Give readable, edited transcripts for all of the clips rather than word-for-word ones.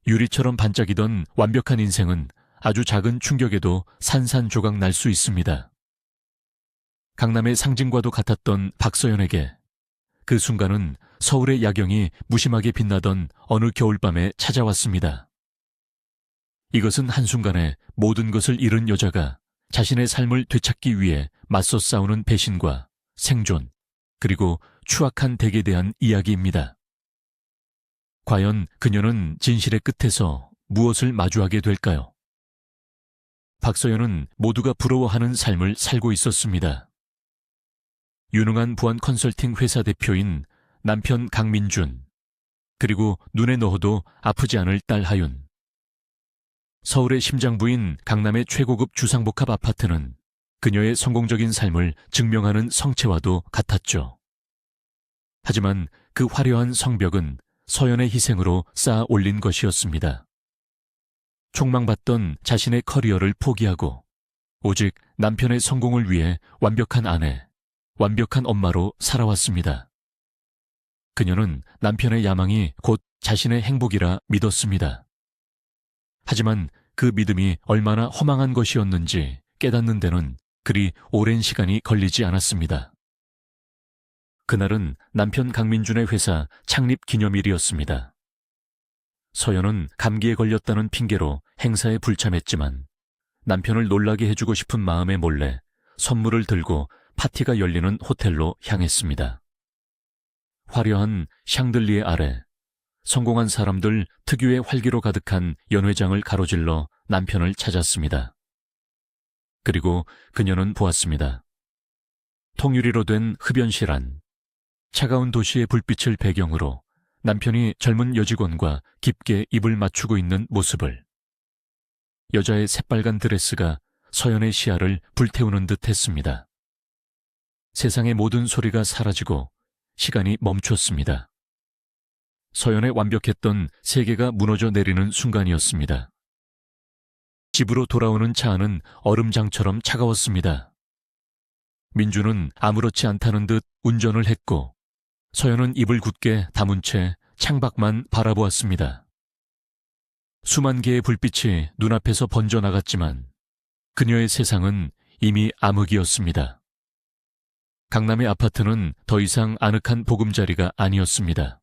유리처럼 반짝이던 완벽한 인생은 아주 작은 충격에도 산산조각 날 수 있습니다. 강남의 상징과도 같았던 박서연에게 그 순간은 서울의 야경이 무심하게 빛나던 어느 겨울밤에 찾아왔습니다. 이것은 한순간에 모든 것을 잃은 여자가 자신의 삶을 되찾기 위해 맞서 싸우는 배신과 생존, 그리고 추악한 덱에 대한 이야기입니다. 과연 그녀는 진실의 끝에서 무엇을 마주하게 될까요? 박서연은 모두가 부러워하는 삶을 살고 있었습니다. 유능한 보안 컨설팅 회사 대표인 남편 강민준, 그리고 눈에 넣어도 아프지 않을 딸 하윤. 서울의 심장부인 강남의 최고급 주상복합 아파트는 그녀의 성공적인 삶을 증명하는 성체와도 같았죠. 하지만 그 화려한 성벽은 서연의 희생으로 쌓아 올린 것이었습니다. 촉망받던 자신의 커리어를 포기하고 오직 남편의 성공을 위해 완벽한 아내, 완벽한 엄마로 살아왔습니다. 그녀는 남편의 야망이 곧 자신의 행복이라 믿었습니다. 하지만 그 믿음이 얼마나 허망한 것이었는지 깨닫는 데는 그리 오랜 시간이 걸리지 않았습니다. 그날은 남편 강민준의 회사 창립 기념일이었습니다. 서연은 감기에 걸렸다는 핑계로 행사에 불참했지만 남편을 놀라게 해주고 싶은 마음에 몰래 선물을 들고 파티가 열리는 호텔로 향했습니다. 화려한 샹들리에 아래 성공한 사람들 특유의 활기로 가득한 연회장을 가로질러 남편을 찾았습니다. 그리고 그녀는 보았습니다. 통유리로 된 흡연실 안, 차가운 도시의 불빛을 배경으로 남편이 젊은 여직원과 깊게 입을 맞추고 있는 모습을. 여자의 새빨간 드레스가 서연의 시야를 불태우는 듯 했습니다. 세상의 모든 소리가 사라지고 시간이 멈췄습니다. 서연의 완벽했던 세계가 무너져 내리는 순간이었습니다. 집으로 돌아오는 차 안은 얼음장처럼 차가웠습니다. 민주는 아무렇지 않다는 듯 운전을 했고 서연은 입을 굳게 다문 채 창밖만 바라보았습니다. 수만 개의 불빛이 눈앞에서 번져나갔지만 그녀의 세상은 이미 암흑이었습니다. 강남의 아파트는 더 이상 아늑한 보금자리가 아니었습니다.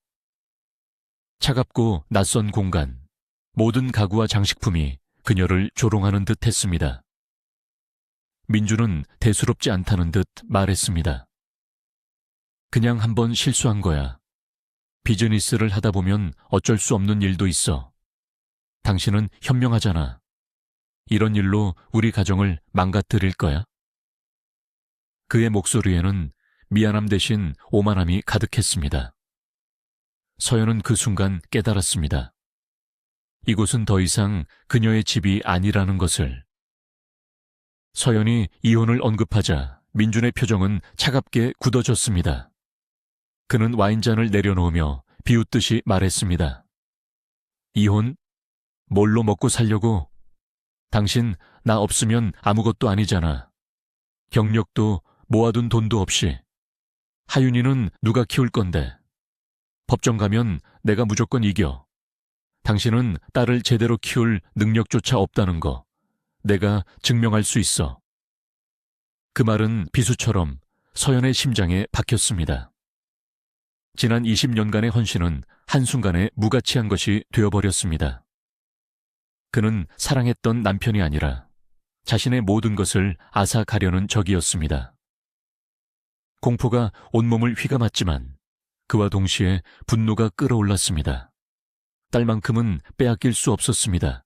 차갑고 낯선 공간, 모든 가구와 장식품이 그녀를 조롱하는 듯 했습니다. 민주는 대수롭지 않다는 듯 말했습니다. 그냥 한번 실수한 거야. 비즈니스를 하다 보면 어쩔 수 없는 일도 있어. 당신은 현명하잖아. 이런 일로 우리 가정을 망가뜨릴 거야? 그의 목소리에는 미안함 대신 오만함이 가득했습니다. 서연은 그 순간 깨달았습니다. 이곳은 더 이상 그녀의 집이 아니라는 것을. 서연이 이혼을 언급하자 민준의 표정은 차갑게 굳어졌습니다. 그는 와인잔을 내려놓으며 비웃듯이 말했습니다. 이혼? 뭘로 먹고 살려고? 당신 나 없으면 아무것도 아니잖아. 경력도 모아둔 돈도 없이. 하윤이는 누가 키울 건데. 법정 가면 내가 무조건 이겨. 당신은 딸을 제대로 키울 능력조차 없다는 거 내가 증명할 수 있어. 그 말은 비수처럼 서연의 심장에 박혔습니다. 지난 20년간의 헌신은 한순간에 무가치한 것이 되어버렸습니다. 그는 사랑했던 남편이 아니라 자신의 모든 것을 앗아가려는 적이었습니다. 공포가 온몸을 휘감았지만 그와 동시에 분노가 끓어올랐습니다. 딸만큼은 빼앗길 수 없었습니다.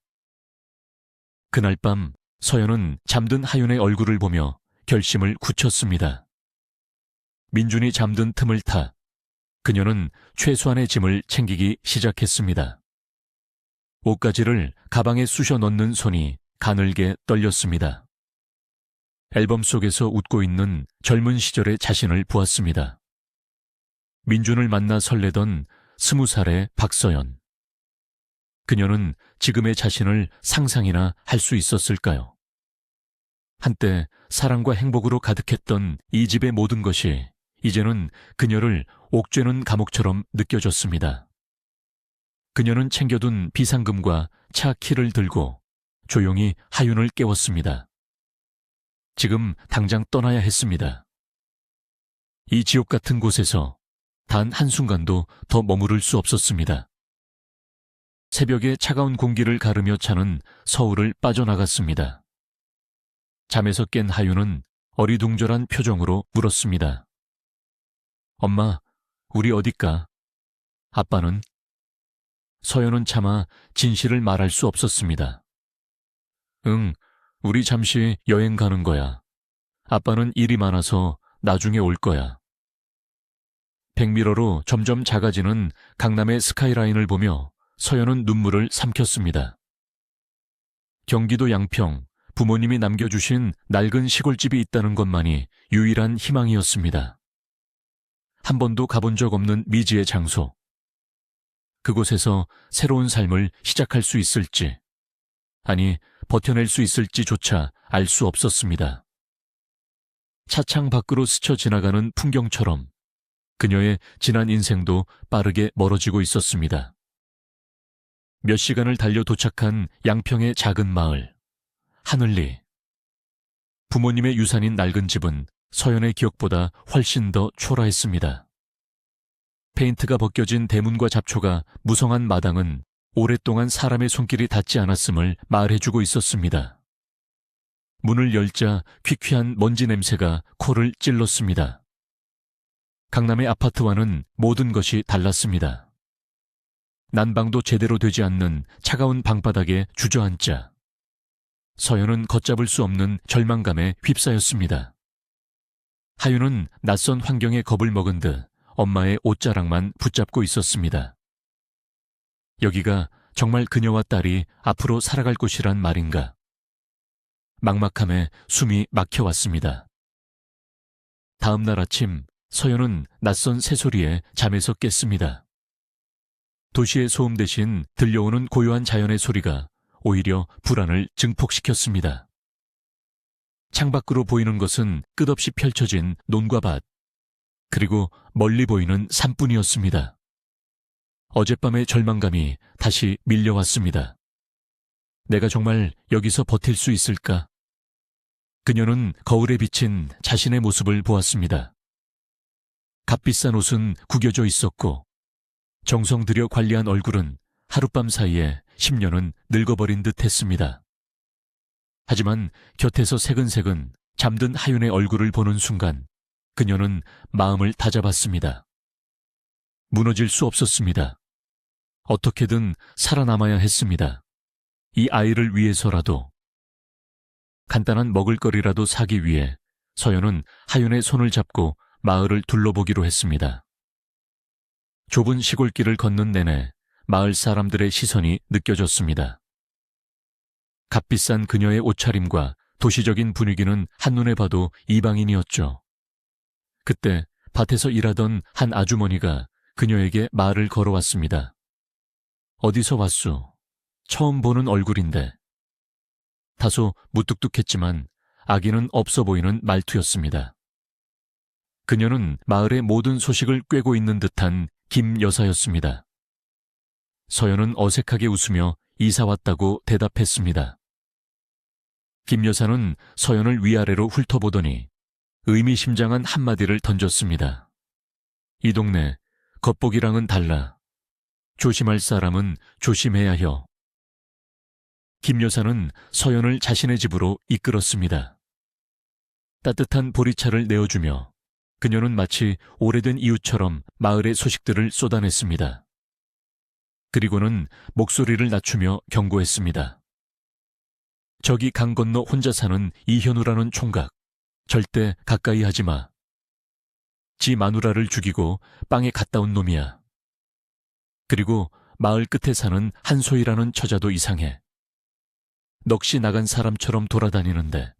그날 밤 서연은 잠든 하윤의 얼굴을 보며 결심을 굳혔습니다. 민준이 잠든 틈을 타 그녀는 최소한의 짐을 챙기기 시작했습니다. 옷가지를 가방에 쑤셔 넣는 손이 가늘게 떨렸습니다. 앨범 속에서 웃고 있는 젊은 시절의 자신을 보았습니다. 민준을 만나 설레던 20살의 박서연. 그녀는 지금의 자신을 상상이나 할 수 있었을까요? 한때 사랑과 행복으로 가득했던 이 집의 모든 것이 이제는 그녀를 옥죄는 감옥처럼 느껴졌습니다. 그녀는 챙겨둔 비상금과 차 키를 들고 조용히 하윤을 깨웠습니다. 지금 당장 떠나야 했습니다. 이 지옥 같은 곳에서 단 한순간도 더 머무를 수 없었습니다. 새벽에 차가운 공기를 가르며 차는 서울을 빠져나갔습니다. 잠에서 깬 하윤은 어리둥절한 표정으로 물었습니다. 엄마, 우리 어딜까? 아빠는? 서연은 차마 진실을 말할 수 없었습니다. 응, 우리 잠시 여행 가는 거야. 아빠는 일이 많아서 나중에 올 거야. 백미러로 점점 작아지는 강남의 스카이라인을 보며 서연은 눈물을 삼켰습니다. 경기도 양평, 부모님이 남겨주신 낡은 시골집이 있다는 것만이 유일한 희망이었습니다. 한 번도 가본 적 없는 미지의 장소. 그곳에서 새로운 삶을 시작할 수 있을지, 아니 버텨낼 수 있을지조차 알 수 없었습니다. 차창 밖으로 스쳐 지나가는 풍경처럼 그녀의 지난 인생도 빠르게 멀어지고 있었습니다. 몇 시간을 달려 도착한 양평의 작은 마을, 하늘리. 부모님의 유산인 낡은 집은 서연의 기억보다 훨씬 더 초라했습니다. 페인트가 벗겨진 대문과 잡초가 무성한 마당은 오랫동안 사람의 손길이 닿지 않았음을 말해주고 있었습니다. 문을 열자 퀴퀴한 먼지 냄새가 코를 찔렀습니다. 강남의 아파트와는 모든 것이 달랐습니다. 난방도 제대로 되지 않는 차가운 방바닥에 주저앉자 서연은 걷잡을 수 없는 절망감에 휩싸였습니다. 하윤은 낯선 환경에 겁을 먹은 듯 엄마의 옷자락만 붙잡고 있었습니다. 여기가 정말 그녀와 딸이 앞으로 살아갈 곳이란 말인가. 막막함에 숨이 막혀왔습니다. 다음 날 아침 서연은 낯선 새소리에 잠에서 깼습니다. 도시의 소음 대신 들려오는 고요한 자연의 소리가 오히려 불안을 증폭시켰습니다. 창밖으로 보이는 것은 끝없이 펼쳐진 논과 밭, 그리고 멀리 보이는 산뿐이었습니다. 어젯밤의 절망감이 다시 밀려왔습니다. 내가 정말 여기서 버틸 수 있을까? 그녀는 거울에 비친 자신의 모습을 보았습니다. 값비싼 옷은 구겨져 있었고 정성 들여 관리한 얼굴은 하룻밤 사이에 10년은 늙어버린 듯 했습니다. 하지만 곁에서 새근새근 잠든 하윤의 얼굴을 보는 순간 그녀는 마음을 다잡았습니다. 무너질 수 없었습니다. 어떻게든 살아남아야 했습니다. 이 아이를 위해서라도. 간단한 먹을거리라도 사기 위해 서연은 하윤의 손을 잡고 마을을 둘러보기로 했습니다. 좁은 시골길을 걷는 내내 마을 사람들의 시선이 느껴졌습니다. 값비싼 그녀의 옷차림과 도시적인 분위기는 한눈에 봐도 이방인이었죠. 그때 밭에서 일하던 한 아주머니가 그녀에게 말을 걸어왔습니다. 어디서 왔소? 처음 보는 얼굴인데. 다소 무뚝뚝했지만 악의는 없어 보이는 말투였습니다. 그녀는 마을의 모든 소식을 꿰고 있는 듯한 김 여사였습니다. 서연은 어색하게 웃으며 이사 왔다고 대답했습니다. 김 여사는 서연을 위아래로 훑어보더니 의미심장한 한마디를 던졌습니다. 이 동네 겉보기랑은 달라. 조심할 사람은 조심해야 혀. 김 여사는 서연을 자신의 집으로 이끌었습니다. 따뜻한 보리차를 내어주며 그녀는 마치 오래된 이웃처럼 마을의 소식들을 쏟아냈습니다. 그리고는 목소리를 낮추며 경고했습니다. 저기 강 건너 혼자 사는 이현우라는 총각, 절대 가까이 하지 마. 지 마누라를 죽이고 빵에 갔다 온 놈이야. 그리고 마을 끝에 사는 한소희라는 처자도 이상해. 넋이 나간 사람처럼 돌아다니는데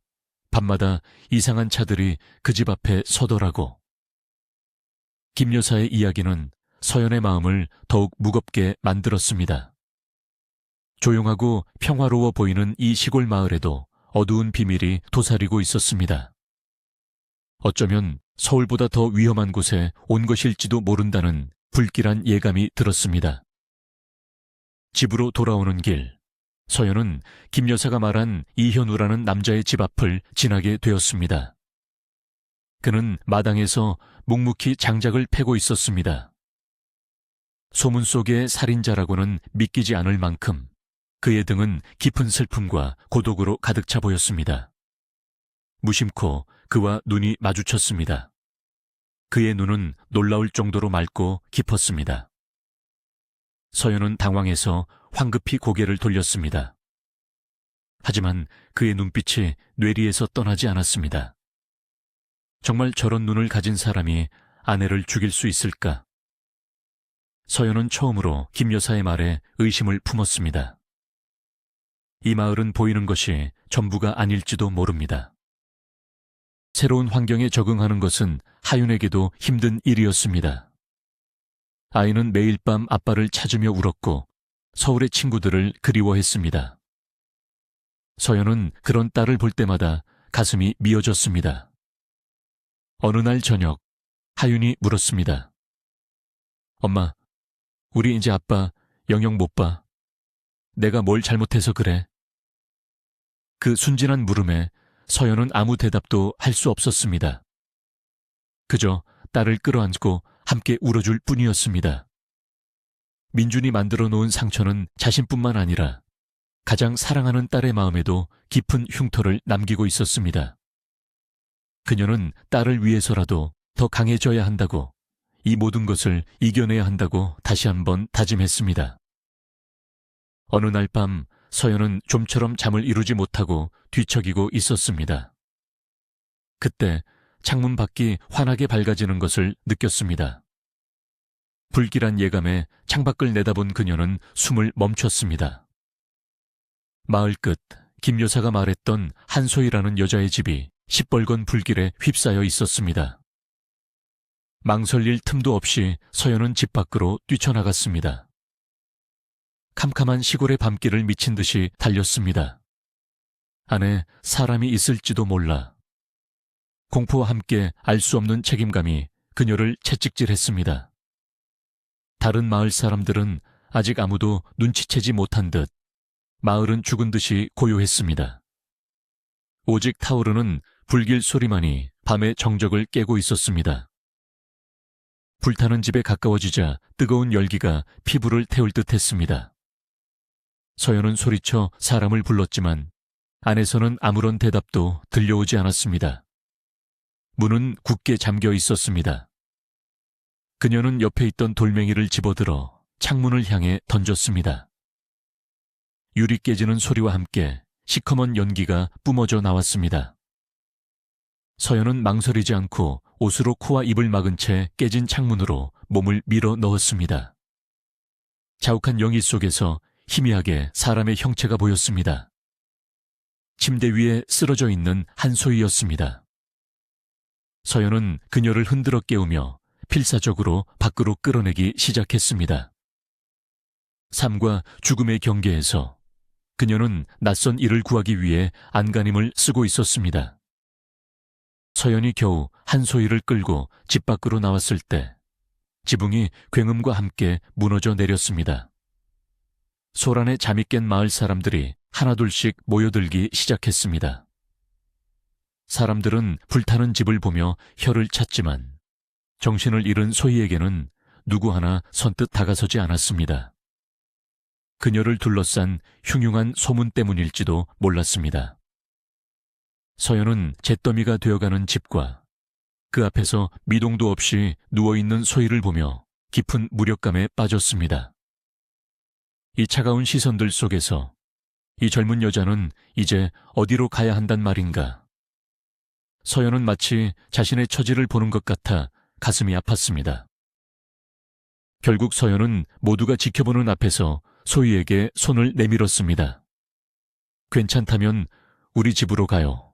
밤마다 이상한 차들이 그 집 앞에 서더라고. 김 여사의 이야기는 서연의 마음을 더욱 무겁게 만들었습니다. 조용하고 평화로워 보이는 이 시골 마을에도 어두운 비밀이 도사리고 있었습니다. 어쩌면 서울보다 더 위험한 곳에 온 것일지도 모른다는 불길한 예감이 들었습니다. 집으로 돌아오는 길, 서연은 김 여사가 말한 이현우라는 남자의 집 앞을 지나게 되었습니다. 그는 마당에서 묵묵히 장작을 패고 있었습니다. 소문 속의 살인자라고는 믿기지 않을 만큼 그의 등은 깊은 슬픔과 고독으로 가득 차 보였습니다. 무심코 그와 눈이 마주쳤습니다. 그의 눈은 놀라울 정도로 맑고 깊었습니다. 서연은 당황해서 황급히 고개를 돌렸습니다. 하지만 그의 눈빛이 뇌리에서 떠나지 않았습니다. 정말 저런 눈을 가진 사람이 아내를 죽일 수 있을까? 서연은 처음으로 김 여사의 말에 의심을 품었습니다. 이 마을은 보이는 것이 전부가 아닐지도 모릅니다. 새로운 환경에 적응하는 것은 하윤에게도 힘든 일이었습니다. 아이는 매일 밤 아빠를 찾으며 울었고 서울의 친구들을 그리워했습니다. 서연은 그런 딸을 볼 때마다 가슴이 미어졌습니다. 어느 날 저녁, 하윤이 물었습니다. 엄마, 우리 이제 아빠 영영 못 봐. 내가 뭘 잘못해서 그래? 그 순진한 물음에 서연은 아무 대답도 할 수 없었습니다. 그저 딸을 끌어안고 함께 울어줄 뿐이었습니다. 민준이 만들어 놓은 상처는 자신뿐만 아니라 가장 사랑하는 딸의 마음에도 깊은 흉터를 남기고 있었습니다. 그녀는 딸을 위해서라도 더 강해져야 한다고, 이 모든 것을 이겨내야 한다고 다시 한번 다짐했습니다. 어느 날 밤 서연은 좀처럼 잠을 이루지 못하고 뒤척이고 있었습니다. 그때 창문 밖이 환하게 밝아지는 것을 느꼈습니다. 불길한 예감에 창밖을 내다본 그녀는 숨을 멈췄습니다. 마을 끝 김 여사가 말했던 한소희라는 여자의 집이 시뻘건 불길에 휩싸여 있었습니다. 망설일 틈도 없이 서연은 집 밖으로 뛰쳐나갔습니다. 캄캄한 시골의 밤길을 미친 듯이 달렸습니다. 안에 사람이 있을지도 몰라. 공포와 함께 알 수 없는 책임감이 그녀를 채찍질했습니다. 다른 마을 사람들은 아직 아무도 눈치채지 못한 듯 마을은 죽은 듯이 고요했습니다. 오직 타오르는 불길 소리만이 밤의 정적을 깨고 있었습니다. 불타는 집에 가까워지자 뜨거운 열기가 피부를 태울 듯 했습니다. 서연은 소리쳐 사람을 불렀지만 안에서는 아무런 대답도 들려오지 않았습니다. 문은 굳게 잠겨 있었습니다. 그녀는 옆에 있던 돌멩이를 집어들어 창문을 향해 던졌습니다. 유리 깨지는 소리와 함께 시커먼 연기가 뿜어져 나왔습니다. 서연은 망설이지 않고 옷으로 코와 입을 막은 채 깨진 창문으로 몸을 밀어 넣었습니다. 자욱한 영희 속에서 희미하게 사람의 형체가 보였습니다. 침대 위에 쓰러져 있는 한소희였습니다. 서연은 그녀를 흔들어 깨우며 필사적으로 밖으로 끌어내기 시작했습니다. 삶과 죽음의 경계에서 그녀는 낯선 일을 구하기 위해 안간힘을 쓰고 있었습니다. 서연이 겨우 한소희를 끌고 집 밖으로 나왔을 때 지붕이 굉음과 함께 무너져 내렸습니다. 소란에 잠이 깬 마을 사람들이 하나둘씩 모여들기 시작했습니다. 사람들은 불타는 집을 보며 혀를 찼지만 정신을 잃은 소희에게는 누구 하나 선뜻 다가서지 않았습니다. 그녀를 둘러싼 흉흉한 소문 때문일지도 몰랐습니다. 서연은 잿더미가 되어가는 집과 그 앞에서 미동도 없이 누워있는 소희를 보며 깊은 무력감에 빠졌습니다. 이 차가운 시선들 속에서 이 젊은 여자는 이제 어디로 가야 한단 말인가. 서연은 마치 자신의 처지를 보는 것 같아 가슴이 아팠습니다. 결국 서연은 모두가 지켜보는 앞에서 소희에게 손을 내밀었습니다. 괜찮다면 우리 집으로 가요.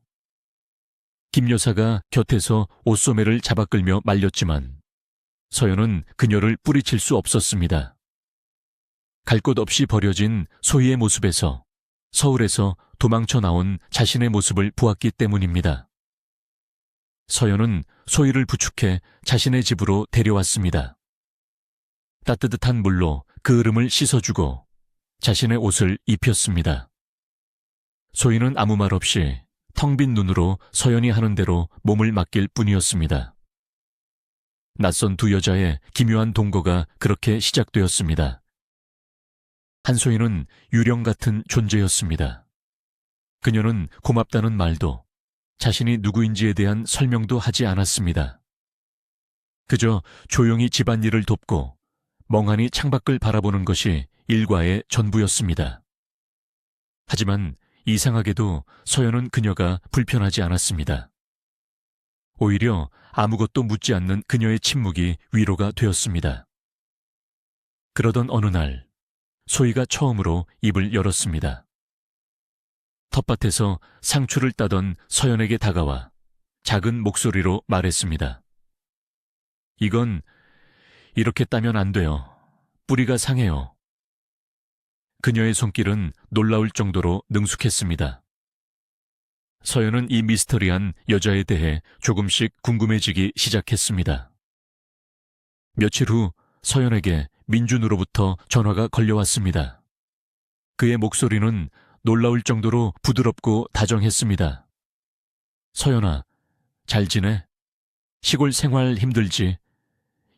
김 여사가 곁에서 옷소매를 잡아 끌며 말렸지만 서연은 그녀를 뿌리칠 수 없었습니다. 갈 곳 없이 버려진 소희의 모습에서 서울에서 도망쳐 나온 자신의 모습을 보았기 때문입니다. 서연은 소희를 부축해 자신의 집으로 데려왔습니다. 따뜻한 물로 그 으름을 씻어주고 자신의 옷을 입혔습니다. 소희는 아무 말 없이 텅 빈 눈으로 서연이 하는 대로 몸을 맡길 뿐이었습니다. 낯선 두 여자의 기묘한 동거가 그렇게 시작되었습니다. 한소희는 유령 같은 존재였습니다. 그녀는 고맙다는 말도 자신이 누구인지에 대한 설명도 하지 않았습니다. 그저 조용히 집안일을 돕고 멍하니 창밖을 바라보는 것이 일과의 전부였습니다. 하지만 이상하게도 서연은 그녀가 불편하지 않았습니다. 오히려 아무것도 묻지 않는 그녀의 침묵이 위로가 되었습니다. 그러던 어느 날 소희가 처음으로 입을 열었습니다. 텃밭에서 상추를 따던 서연에게 다가와 작은 목소리로 말했습니다. 이건 이렇게 따면 안 돼요. 뿌리가 상해요. 그녀의 손길은 놀라울 정도로 능숙했습니다. 서연은 이 미스터리한 여자에 대해 조금씩 궁금해지기 시작했습니다. 며칠 후 서연에게 민준으로부터 전화가 걸려왔습니다. 그의 목소리는 놀라울 정도로 부드럽고 다정했습니다. 서연아, 잘 지내? 시골 생활 힘들지?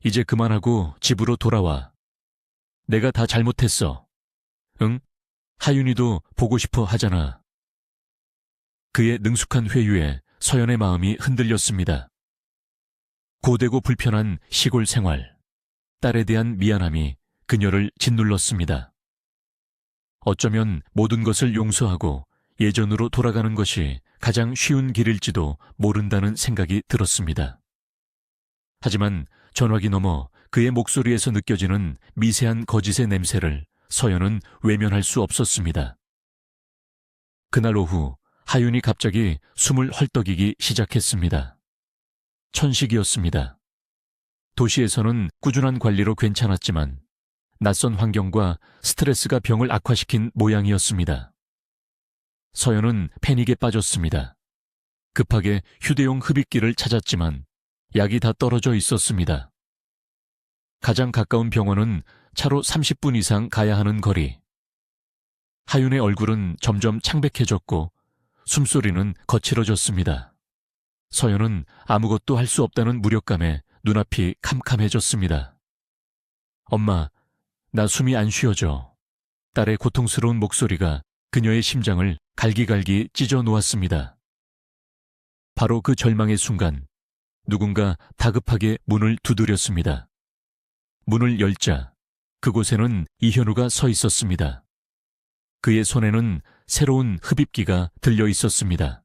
이제 그만하고 집으로 돌아와. 내가 다 잘못했어. 응? 하윤이도 보고 싶어 하잖아. 그의 능숙한 회유에 서연의 마음이 흔들렸습니다. 고되고 불편한 시골 생활, 딸에 대한 미안함이 그녀를 짓눌렀습니다. 어쩌면 모든 것을 용서하고 예전으로 돌아가는 것이 가장 쉬운 길일지도 모른다는 생각이 들었습니다. 하지만 전화기 너머 그의 목소리에서 느껴지는 미세한 거짓의 냄새를 서연은 외면할 수 없었습니다. 그날 오후 하윤이 갑자기 숨을 헐떡이기 시작했습니다. 천식이었습니다. 도시에서는 꾸준한 관리로 괜찮았지만 낯선 환경과 스트레스가 병을 악화시킨 모양이었습니다. 서연은 패닉에 빠졌습니다. 급하게 휴대용 흡입기를 찾았지만 약이 다 떨어져 있었습니다. 가장 가까운 병원은 차로 30분 이상 가야 하는 거리. 하윤의 얼굴은 점점 창백해졌고 숨소리는 거칠어졌습니다. 서연은 아무것도 할 수 없다는 무력감에 눈앞이 캄캄해졌습니다. 엄마, 나 숨이 안 쉬어져. 딸의 고통스러운 목소리가 그녀의 심장을 갈기갈기 찢어 놓았습니다. 바로 그 절망의 순간 누군가 다급하게 문을 두드렸습니다. 문을 열자 그곳에는 이현우가 서 있었습니다. 그의 손에는 새로운 흡입기가 들려 있었습니다.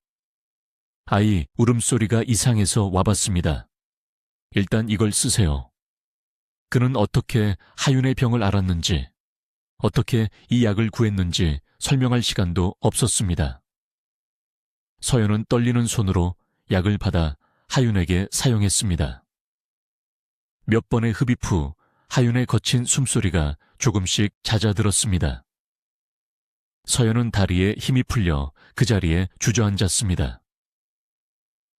아이 울음소리가 이상해서 와봤습니다. 일단 이걸 쓰세요. 그는 어떻게 하윤의 병을 알았는지, 어떻게 이 약을 구했는지 설명할 시간도 없었습니다. 서연은 떨리는 손으로 약을 받아 하윤에게 사용했습니다. 몇 번의 흡입 후 하윤의 거친 숨소리가 조금씩 잦아들었습니다. 서연은 다리에 힘이 풀려 그 자리에 주저앉았습니다.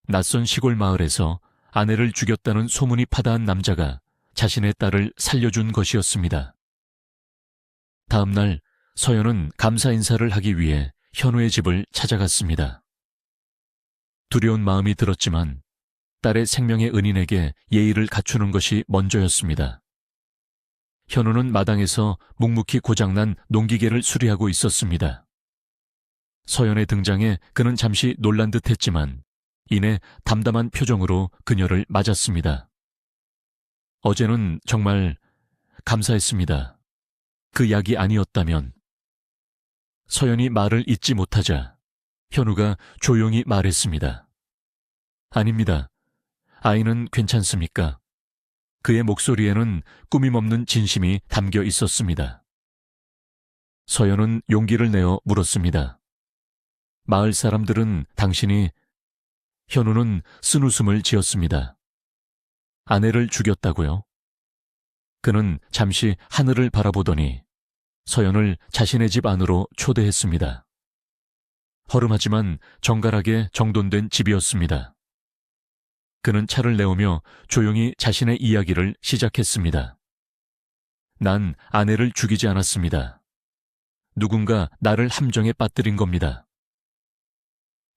낯선 시골 마을에서 아내를 죽였다는 소문이 파다한 남자가 자신의 딸을 살려준 것이었습니다. 다음 날 서연은 감사 인사를 하기 위해 현우의 집을 찾아갔습니다. 두려운 마음이 들었지만 딸의 생명의 은인에게 예의를 갖추는 것이 먼저였습니다. 현우는 마당에서 묵묵히 고장난 농기계를 수리하고 있었습니다. 서연의 등장에 그는 잠시 놀란 듯 했지만 이내 담담한 표정으로 그녀를 맞았습니다. 어제는 정말 감사했습니다. 그 약이 아니었다면. 서연이 말을 잇지 못하자 현우가 조용히 말했습니다. 아닙니다. 아이는 괜찮습니까? 그의 목소리에는 꾸밈없는 진심이 담겨 있었습니다. 서연은 용기를 내어 물었습니다. 마을 사람들은 당신이... 현우는 쓴웃음을 지었습니다. 아내를 죽였다고요? 그는 잠시 하늘을 바라보더니 서연을 자신의 집 안으로 초대했습니다. 허름하지만 정갈하게 정돈된 집이었습니다. 그는 차를 내오며 조용히 자신의 이야기를 시작했습니다. 난 아내를 죽이지 않았습니다. 누군가 나를 함정에 빠뜨린 겁니다.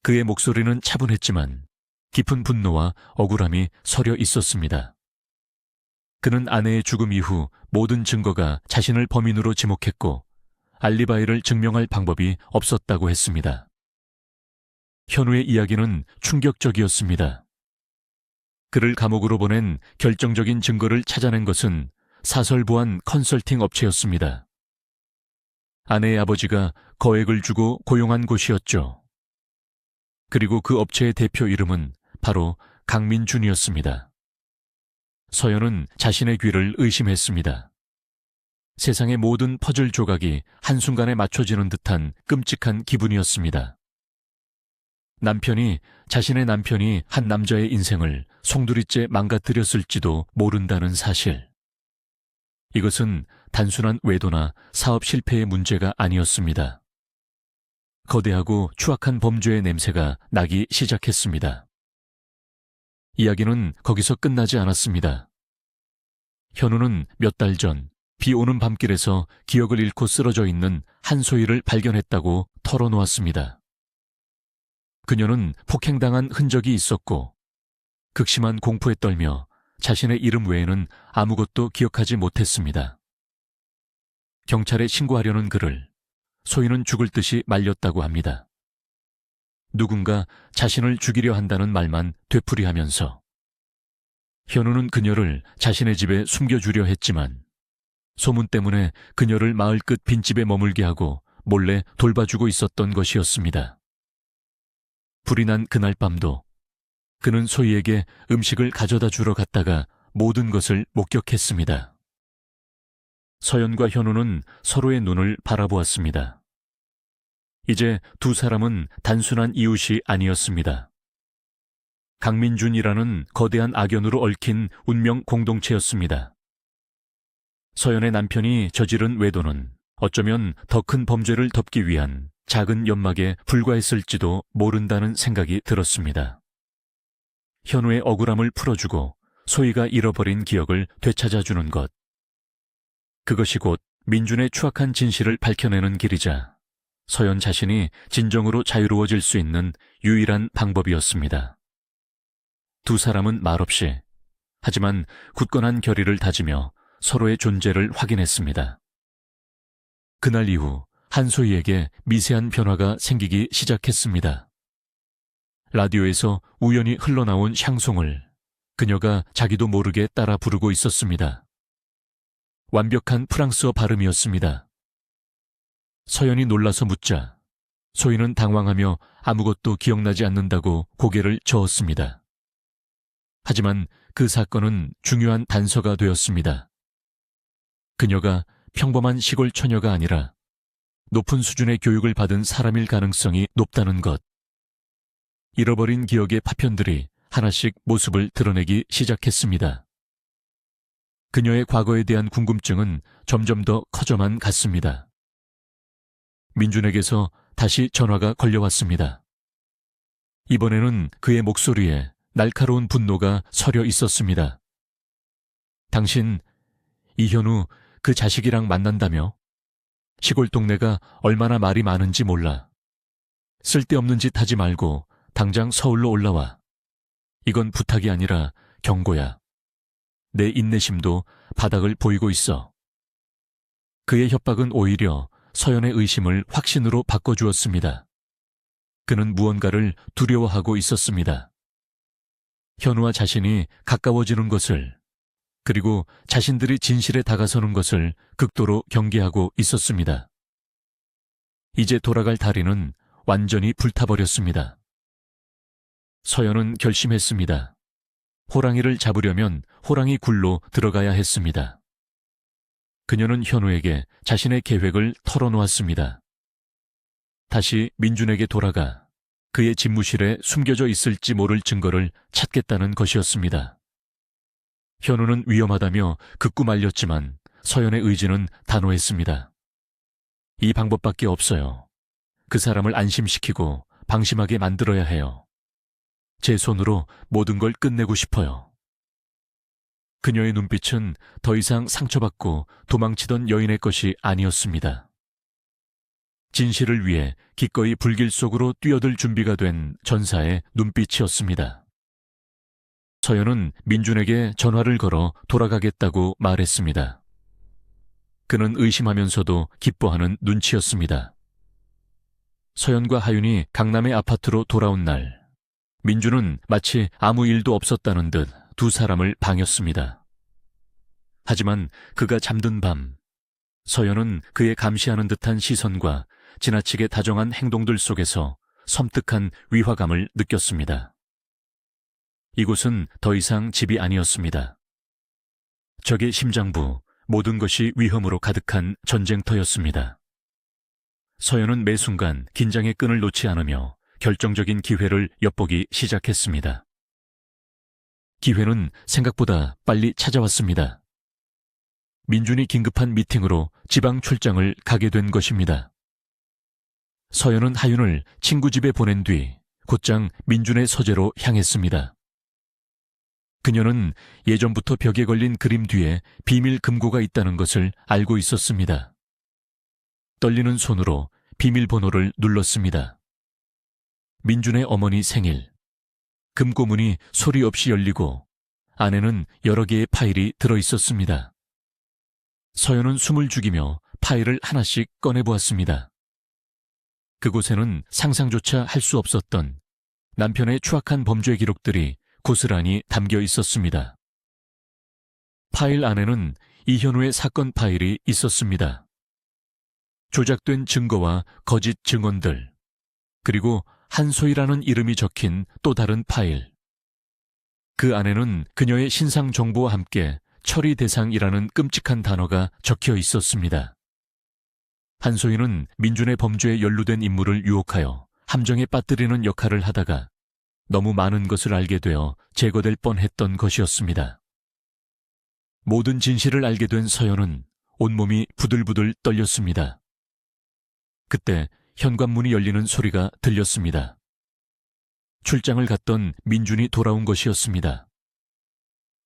그의 목소리는 차분했지만 깊은 분노와 억울함이 서려 있었습니다. 그는 아내의 죽음 이후 모든 증거가 자신을 범인으로 지목했고 알리바이를 증명할 방법이 없었다고 했습니다. 현우의 이야기는 충격적이었습니다. 그를 감옥으로 보낸 결정적인 증거를 찾아낸 것은 사설보안 컨설팅 업체였습니다. 아내의 아버지가 거액을 주고 고용한 곳이었죠. 그리고 그 업체의 대표 이름은 바로 강민준이었습니다. 서연은 자신의 귀를 의심했습니다. 세상의 모든 퍼즐 조각이 한순간에 맞춰지는 듯한 끔찍한 기분이었습니다. 자신의 남편이 한 남자의 인생을 송두리째 망가뜨렸을지도 모른다는 사실. 이것은 단순한 외도나 사업 실패의 문제가 아니었습니다. 거대하고 추악한 범죄의 냄새가 나기 시작했습니다. 이야기는 거기서 끝나지 않았습니다. 현우는 몇 달 전 비 오는 밤길에서 기억을 잃고 쓰러져 있는 한소희를 발견했다고 털어놓았습니다. 그녀는 폭행당한 흔적이 있었고 극심한 공포에 떨며 자신의 이름 외에는 아무것도 기억하지 못했습니다. 경찰에 신고하려는 그를 소희는 죽을 듯이 말렸다고 합니다. 누군가 자신을 죽이려 한다는 말만 되풀이하면서 현우는 그녀를 자신의 집에 숨겨주려 했지만 소문 때문에 그녀를 마을 끝 빈집에 머물게 하고 몰래 돌봐주고 있었던 것이었습니다. 불이 난 그날 밤도 그는 소희에게 음식을 가져다 주러 갔다가 모든 것을 목격했습니다. 서연과 현우는 서로의 눈을 바라보았습니다. 이제 두 사람은 단순한 이웃이 아니었습니다. 강민준이라는 거대한 악연으로 얽힌 운명 공동체였습니다. 서연의 남편이 저지른 외도는 어쩌면 더 큰 범죄를 덮기 위한 작은 연막에 불과했을지도 모른다는 생각이 들었습니다. 현우의 억울함을 풀어주고 소희가 잃어버린 기억을 되찾아주는 것. 그것이 곧 민준의 추악한 진실을 밝혀내는 길이자 서연 자신이 진정으로 자유로워질 수 있는 유일한 방법이었습니다. 두 사람은 말없이 하지만 굳건한 결의를 다지며 서로의 존재를 확인했습니다. 그날 이후 한소희에게 미세한 변화가 생기기 시작했습니다. 라디오에서 우연히 흘러나온 샹송을 그녀가 자기도 모르게 따라 부르고 있었습니다. 완벽한 프랑스어 발음이었습니다. 서연이 놀라서 묻자 소희는 당황하며 아무것도 기억나지 않는다고 고개를 저었습니다. 하지만 그 사건은 중요한 단서가 되었습니다. 그녀가 평범한 시골 처녀가 아니라 높은 수준의 교육을 받은 사람일 가능성이 높다는 것. 잃어버린 기억의 파편들이 하나씩 모습을 드러내기 시작했습니다. 그녀의 과거에 대한 궁금증은 점점 더 커져만 갔습니다. 민준에게서 다시 전화가 걸려왔습니다. 이번에는 그의 목소리에 날카로운 분노가 서려 있었습니다. 당신, 이현우, 그 자식이랑 만난다며? 시골 동네가 얼마나 말이 많은지 몰라. 쓸데없는 짓 하지 말고 당장 서울로 올라와. 이건 부탁이 아니라 경고야. 내 인내심도 바닥을 보이고 있어. 그의 협박은 오히려 서연의 의심을 확신으로 바꿔주었습니다. 그는 무언가를 두려워하고 있었습니다. 현우와 자신이 가까워지는 것을, 그리고 자신들이 진실에 다가서는 것을 극도로 경계하고 있었습니다. 이제 돌아갈 다리는 완전히 불타버렸습니다. 서연은 결심했습니다. 호랑이를 잡으려면 호랑이 굴로 들어가야 했습니다. 그녀는 현우에게 자신의 계획을 털어놓았습니다. 다시 민준에게 돌아가 그의 집무실에 숨겨져 있을지 모를 증거를 찾겠다는 것이었습니다. 현우는 위험하다며 극구 말렸지만 서연의 의지는 단호했습니다. 이 방법밖에 없어요. 그 사람을 안심시키고 방심하게 만들어야 해요. 제 손으로 모든 걸 끝내고 싶어요. 그녀의 눈빛은 더 이상 상처받고 도망치던 여인의 것이 아니었습니다. 진실을 위해 기꺼이 불길 속으로 뛰어들 준비가 된 전사의 눈빛이었습니다. 서연은 민준에게 전화를 걸어 돌아가겠다고 말했습니다. 그는 의심하면서도 기뻐하는 눈치였습니다. 서연과 하윤이 강남의 아파트로 돌아온 날, 민준은 마치 아무 일도 없었다는 듯 두 사람을 반겼습니다. 하지만 그가 잠든 밤, 서연은 그의 감시하는 듯한 시선과 지나치게 다정한 행동들 속에서 섬뜩한 위화감을 느꼈습니다. 이곳은 더 이상 집이 아니었습니다. 적의 심장부, 모든 것이 위험으로 가득한 전쟁터였습니다. 서연은 매 순간 긴장의 끈을 놓지 않으며 결정적인 기회를 엿보기 시작했습니다. 기회는 생각보다 빨리 찾아왔습니다. 민준이 긴급한 미팅으로 지방 출장을 가게 된 것입니다. 서연은 하윤을 친구 집에 보낸 뒤 곧장 민준의 서재로 향했습니다. 그녀는 예전부터 벽에 걸린 그림 뒤에 비밀 금고가 있다는 것을 알고 있었습니다. 떨리는 손으로 비밀번호를 눌렀습니다. 민준의 어머니 생일. 금고문이 소리 없이 열리고 안에는 여러 개의 파일이 들어있었습니다. 서연은 숨을 죽이며 파일을 하나씩 꺼내보았습니다. 그곳에는 상상조차 할 수 없었던 남편의 추악한 범죄 기록들이 고스란히 담겨 있었습니다. 파일 안에는 이현우의 사건 파일이 있었습니다. 조작된 증거와 거짓 증언들, 그리고 한소희라는 이름이 적힌 또 다른 파일. 그 안에는 그녀의 신상 정보와 함께 처리 대상이라는 끔찍한 단어가 적혀 있었습니다. 한소희는 민준의 범죄에 연루된 인물을 유혹하여 함정에 빠뜨리는 역할을 하다가 너무 많은 것을 알게 되어 제거될 뻔했던 것이었습니다. 모든 진실을 알게 된 서연은 온몸이 부들부들 떨렸습니다. 그때 현관문이 열리는 소리가 들렸습니다. 출장을 갔던 민준이 돌아온 것이었습니다.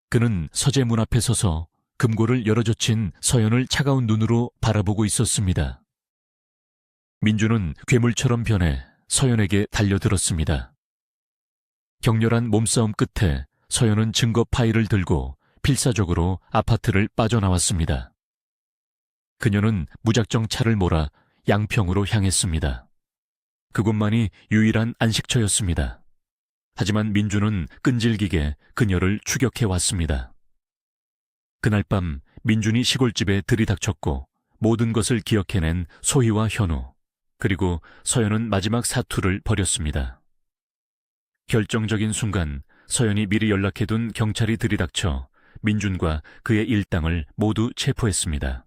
그는 서재 문 앞에 서서 금고를 열어젖힌 서연을 차가운 눈으로 바라보고 있었습니다. 민준은 괴물처럼 변해 서연에게 달려들었습니다. 격렬한 몸싸움 끝에 서연은 증거 파일을 들고 필사적으로 아파트를 빠져나왔습니다. 그녀는 무작정 차를 몰아 양평으로 향했습니다. 그곳만이 유일한 안식처였습니다. 하지만 민준은 끈질기게 그녀를 추격해왔습니다. 그날 밤 민준이 시골집에 들이닥쳤고 모든 것을 기억해낸 소희와 현우, 그리고 서연은 마지막 사투를 벌였습니다. 결정적인 순간 서연이 미리 연락해둔 경찰이 들이닥쳐 민준과 그의 일당을 모두 체포했습니다.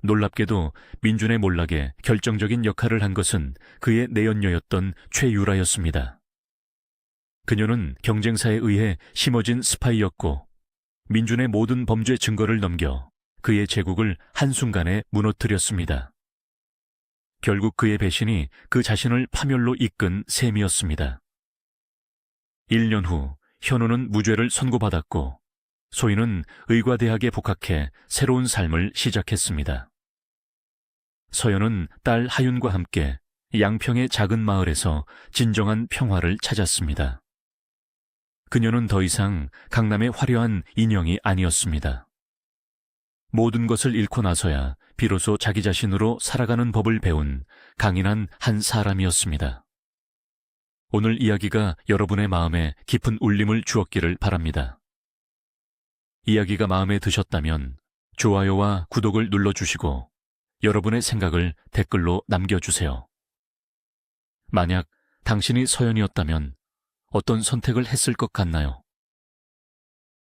놀랍게도 민준의 몰락에 결정적인 역할을 한 것은 그의 내연녀였던 최유라였습니다. 그녀는 경쟁사에 의해 심어진 스파이였고 민준의 모든 범죄 증거를 넘겨 그의 제국을 한순간에 무너뜨렸습니다. 결국 그의 배신이 그 자신을 파멸로 이끈 셈이었습니다. 1년 후 현우는 무죄를 선고받았고 소희는 의과대학에 복학해 새로운 삶을 시작했습니다. 서연은 딸 하윤과 함께 양평의 작은 마을에서 진정한 평화를 찾았습니다. 그녀는 더 이상 강남의 화려한 인형이 아니었습니다. 모든 것을 잃고 나서야 비로소 자기 자신으로 살아가는 법을 배운 강인한 한 사람이었습니다. 오늘 이야기가 여러분의 마음에 깊은 울림을 주었기를 바랍니다. 이야기가 마음에 드셨다면 좋아요와 구독을 눌러주시고 여러분의 생각을 댓글로 남겨주세요. 만약 당신이 서연이었다면 어떤 선택을 했을 것 같나요?